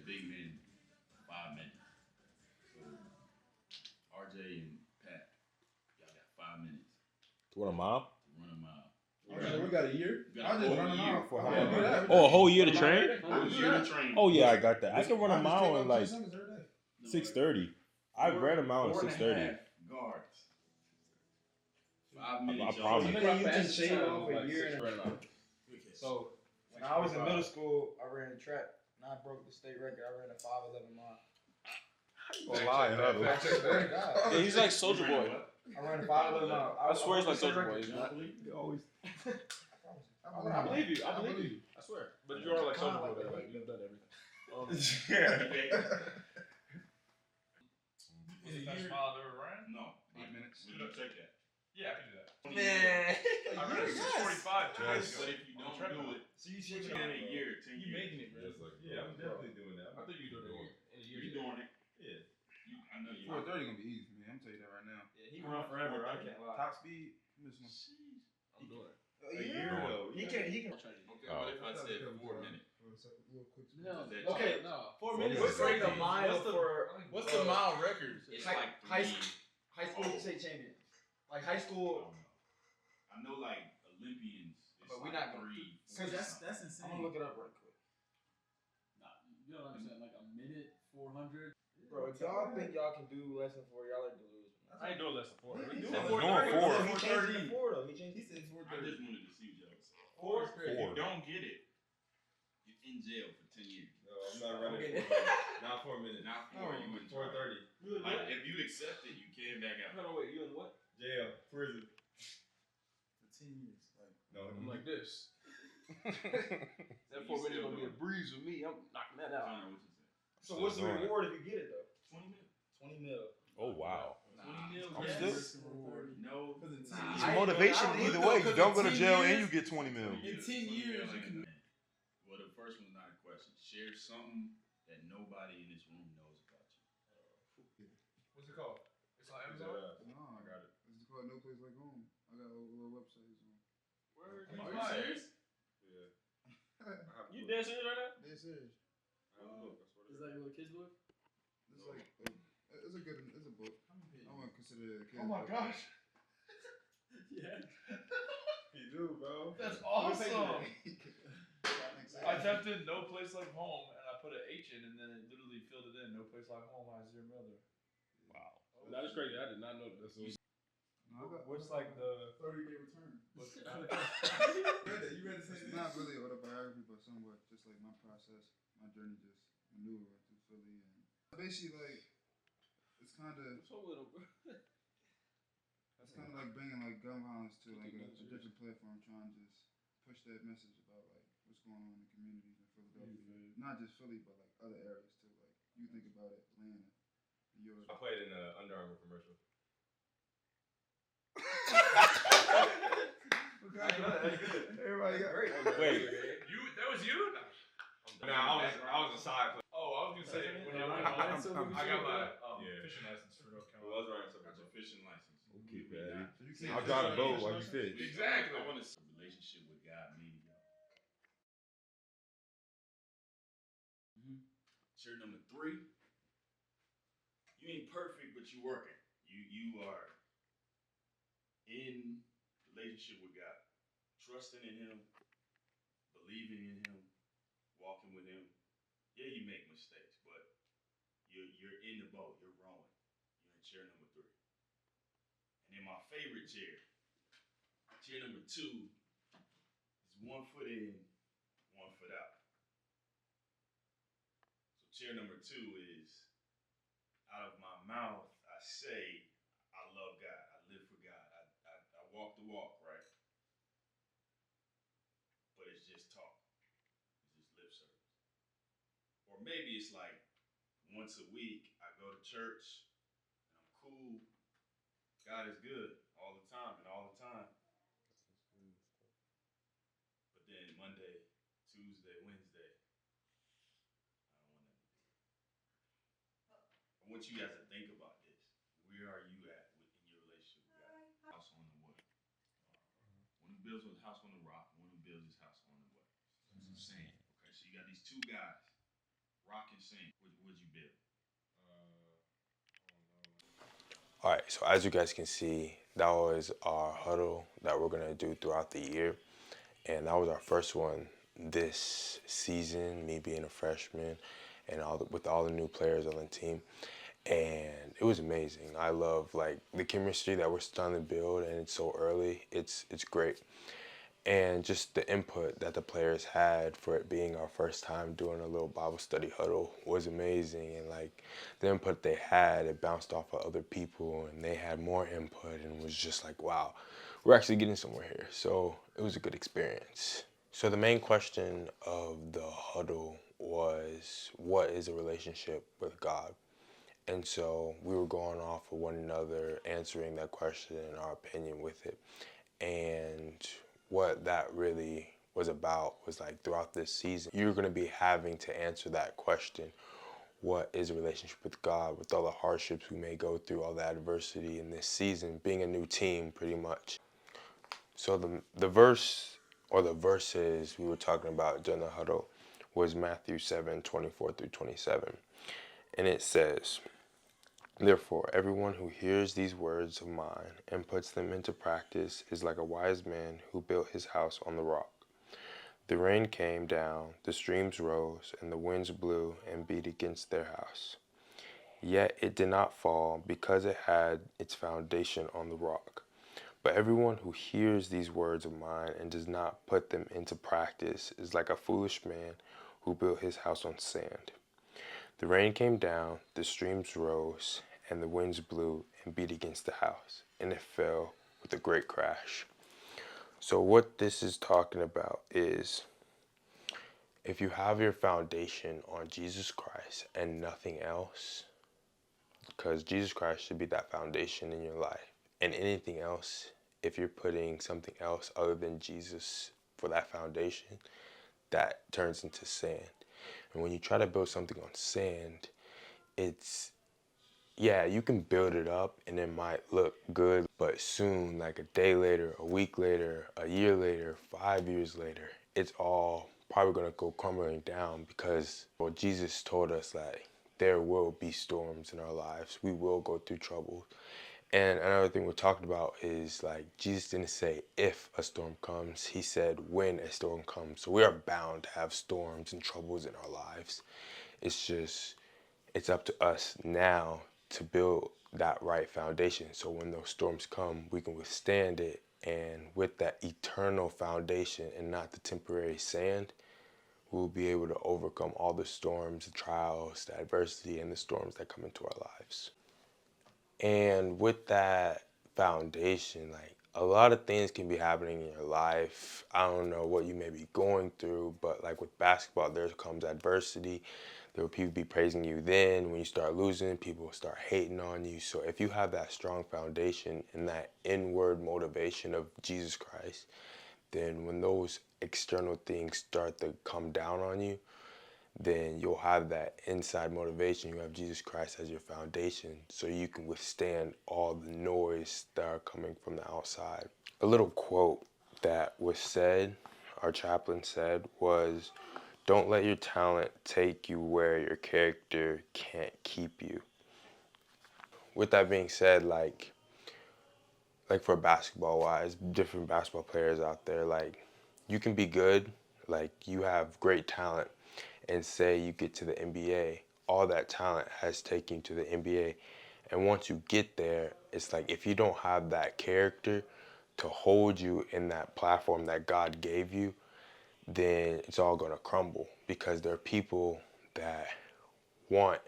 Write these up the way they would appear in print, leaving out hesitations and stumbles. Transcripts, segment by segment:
big men 5 minutes. So RJ and Pat, y'all got 5 minutes. To run a mile? To run a mile. We got a year. I just run a mile for how long? Oh, a whole year to train? Whole year to train. Oh yeah, I got that. I can run a mile in like 6:30. I ran a mile in 6:30. Guards. 5 minutes. I promise. You can shave off a year and a half. So when I was in middle school, I ran track and I broke the state record. I ran a 5:11 mile. Yeah, he's like Soulja Boy. I ran a 5:11 mile. I swear he's like Soulja Boy. You always. I believe you. I believe you. I swear. But you are like Soulja Boy. Like you've done everything. Is it the best mile I've ever ran? No. 8 minutes. Will you take that? Yeah, I can do that. Man. I ran a 6:45 2 days But ago. if you don't do it, So you in a year, 10 You years. making it, bro. Yeah, I'm definitely doing that. I think you're doing it in a year. You doing it? Yeah. I know you. 4:30 gonna be easy for me. I'm gonna tell you that right now. Yeah, he run forever. I can't lie. Top speed, miss one. I'm doing it. A year though. He can. Okay, what if I said 4 minutes? Okay, no. 4 minutes. What's What's like the a mile for? What's the mile record? It's High- like high 3. High school state champions. Like high school. I know like Olympians. It's But we like not 3. Cause That's insane. I'm gonna look it up right quick. Nah, you don't understand. Like a minute, 400. Bro, if y'all think y'all can do less than 4, y'all are delusional. I ain't doing less than 4. He We said doing 4:30. He changed it to 4 though. He changed He it. said I 4:30. just wanted to see what y'all was saying. 4 is If crazy. you don't get it, you're in jail for 10 years. No, I'm not running. Okay. Not 4 minutes. Not 4, you in 4:30. Like, if you accept it, you came back out. No, wait. You in what? Jail. Prison. For 10 years. Like, No, I'm like this. That 4 minutes gonna be a breeze with me. I'm knocking that out. Fine, what you say? So what's the reward if you get it though? 20 mil. 20 mil. Oh wow. 20 mil. I'm Yes. still- No. Because It's motivation either way. You don't go to jail and you get 20 mil. In 10 years, you can. Well, the first one's not a question. Share something that nobody in this room knows about you. What's it called? It's on Amazon? No, I got it. It's called No Place Like Home. I got a little website. Word. Are you serious? Yeah. You dead serious right now? They serious. Is that your little kid's book? It's like it's a good. It's a book. I wouldn't consider it a kid's Oh my book. gosh. Yeah. You do, bro. That's awesome. I I typed in no place like home and I put an H in and then it literally filled it in. No place like home has your mother. Wow. That is crazy. I did not know that. What's like the 30-day return? you read the It's not really autobiography, but somewhat just like my process, my journey, just maneuvering through Philly, and basically like it's kind of What's wrong with him, bro? it's kind of like bringing like gun violence to like a different platform, trying to just push that message about like what's going on in the communities in Philadelphia, not just Philly, but like other areas too. Like you think about it, Atlanta, New York. I played in an Under Armour commercial. Everybody got Wait. that was you? Nah, I was a side player. Oh, I was gonna say when I went home, I got my fishing license for North I was Carolina. running Got your something. fishing license. Okay, Patty. So you can't I'll drive a boat while you fish. Exactly. I want to see a relationship with God, me and y'all. Chair number 3. You ain't perfect, but you working. You are in relationship with God, trusting in Him, believing in Him, walking with Him. Yeah, you make mistakes, but you're in the boat. You're rowing. You're in chair number 3. And then my favorite chair number 2, is 1 foot in, 1 foot out. So chair number 2 is, out of my mouth, I say, I love God. I live for God. I walk the walk, right? But it's just talk. It's just lip service. Or maybe it's like once a week, I go to church, and I'm cool. God is good all the time and all the time. But then Monday, Tuesday, Wednesday, I don't want nothing to do. I want you guys to think about this. Where are you at in your relationship with God? House on the what? One who builds his house on the rock, one who builds his house on the what? That's what I'm saying. Okay, so you got these 2 guys rock and sing. Would you build? All right, so as you guys can see, that was our huddle that we're gonna do throughout the year. And that was our first one this season, me being a freshman and with all the new players on the team. And it was amazing. I love like the chemistry that we're starting to build, and it's so early. It's great. And just the input that the players had for it being our first time doing a little Bible study huddle was amazing. And like the input they had, it bounced off of other people and they had more input, and was just like, wow, we're actually getting somewhere here. So it was a good experience. So the main question of the huddle was, what is a relationship with God? And so we were going off of one another, answering that question and our opinion with it. And what that really was about was like throughout this season, you're going to be having to answer that question. What is a relationship with God, with all the hardships we may go through, all the adversity in this season, being a new team pretty much. So the verse or the verses we were talking about during the huddle was Matthew 7:24 through 27. And it says, "Therefore, everyone who hears these words of mine and puts them into practice is like a wise man who built his house on the rock. The rain came down, the streams rose, and the winds blew and beat against their house. Yet it did not fall because it had its foundation on the rock. But everyone who hears these words of mine and does not put them into practice is like a foolish man who built his house on sand. The rain came down, the streams rose, and the winds blew and beat against the house, and it fell with a great crash." So what this is talking about is, if you have your foundation on Jesus Christ and nothing else, because Jesus Christ should be that foundation in your life, and anything else, if you're putting something else other than Jesus for that foundation, that turns into sand. And when you try to build something on sand, yeah, you can build it up and it might look good, but soon, like a day later, a week later, a year later, 5 years later, it's all probably gonna go crumbling down, because, well, Jesus told us that there will be storms in our lives. We will go through trouble. And another thing we're talking about is, like, Jesus didn't say if a storm comes, he said when a storm comes. So we are bound to have storms and troubles in our lives. It's up to us now to build that right foundation, so when those storms come, we can withstand it. And with that eternal foundation and not the temporary sand, we'll be able to overcome all the storms, the trials, the adversity, and the storms that come into our lives. And with that foundation, like, a lot of things can be happening in your life. I don't know what you may be going through, but like with basketball, there comes adversity. There will people be praising you then. When you start losing, people will start hating on you. So if you have that strong foundation and that inward motivation of Jesus Christ, then when those external things start to come down on you, then you'll have that inside motivation. You have Jesus Christ as your foundation, so you can withstand all the noise that are coming from the outside. A little quote that was said, our chaplain said, was, "Don't let your talent take you where your character can't keep you." With that being said, like for basketball wise, different basketball players out there, like, you can be good, like you have great talent, and say you get to the NBA, all that talent has taken you to the NBA. And once you get there, it's like, if you don't have that character to hold you in that platform that God gave you, then it's all gonna crumble, because there are people that want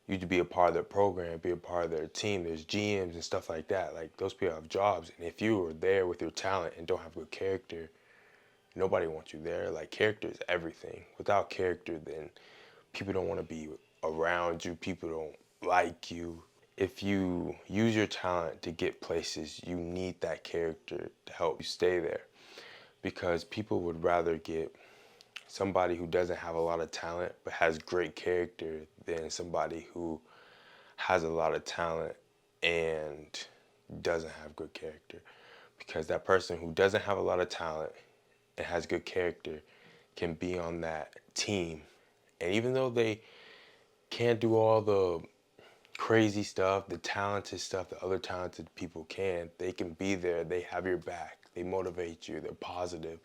you to be a part of their program, be a part of their team. There's GMs and stuff like that. Like, those people have jobs, and if you are there with your talent and don't have good character, nobody wants you there. Like, character is everything. Without character, then people don't want to be around you. People don't like you. If you use your talent to get places, you need that character to help you stay there, because people would rather get somebody who doesn't have a lot of talent but has great character than somebody who has a lot of talent and doesn't have good character. Because that person who doesn't have a lot of talent and has good character can be on that team And even though they can't do all the crazy stuff, the talented stuff that other talented people can, they can be there. They have your back. They motivate you. They're positive.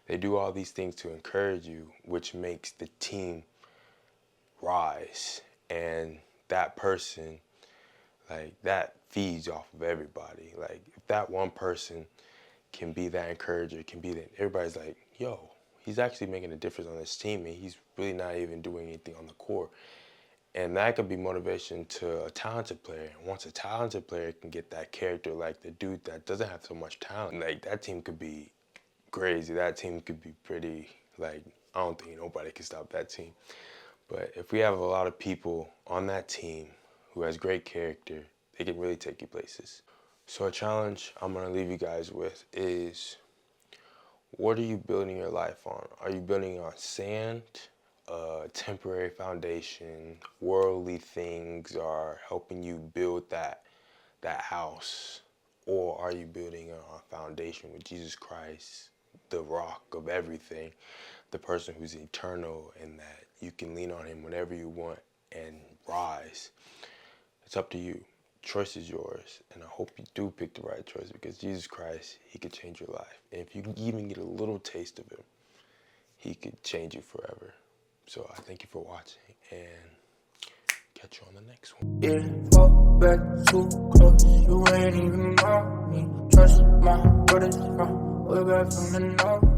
They do all these things to encourage you, which makes the team rise. And that person, like, that feeds off of everybody. Like, if that one person can be that encourager, can be that, everybody's like, yo, he's actually making a difference on this team, and he's really not even doing anything on the court. And that could be motivation to a talented player. And once a talented player can get that character, like the dude that doesn't have so much talent, like, that team could be crazy. That team could be pretty, like, I don't think nobody can stop that team. But if we have a lot of people on that team who has great character, they can really take you places. So a challenge I'm gonna leave you guys with is, what are you building your life on? Are you building on sand, temporary foundation, worldly things are helping you build that house? Or are you building on a foundation with Jesus Christ, the rock of everything, the person who's eternal, and that you can lean on him whenever you want and rise? It's up to you. Choice is yours, and I hope you do pick the right choice, because Jesus Christ, he could change your life. And if you can even get a little taste of him, he could change you forever. So I thank you for watching, and catch you on the next one. Yeah, fall back too close, you ain't even on me. Trust my brothers from way back from the north.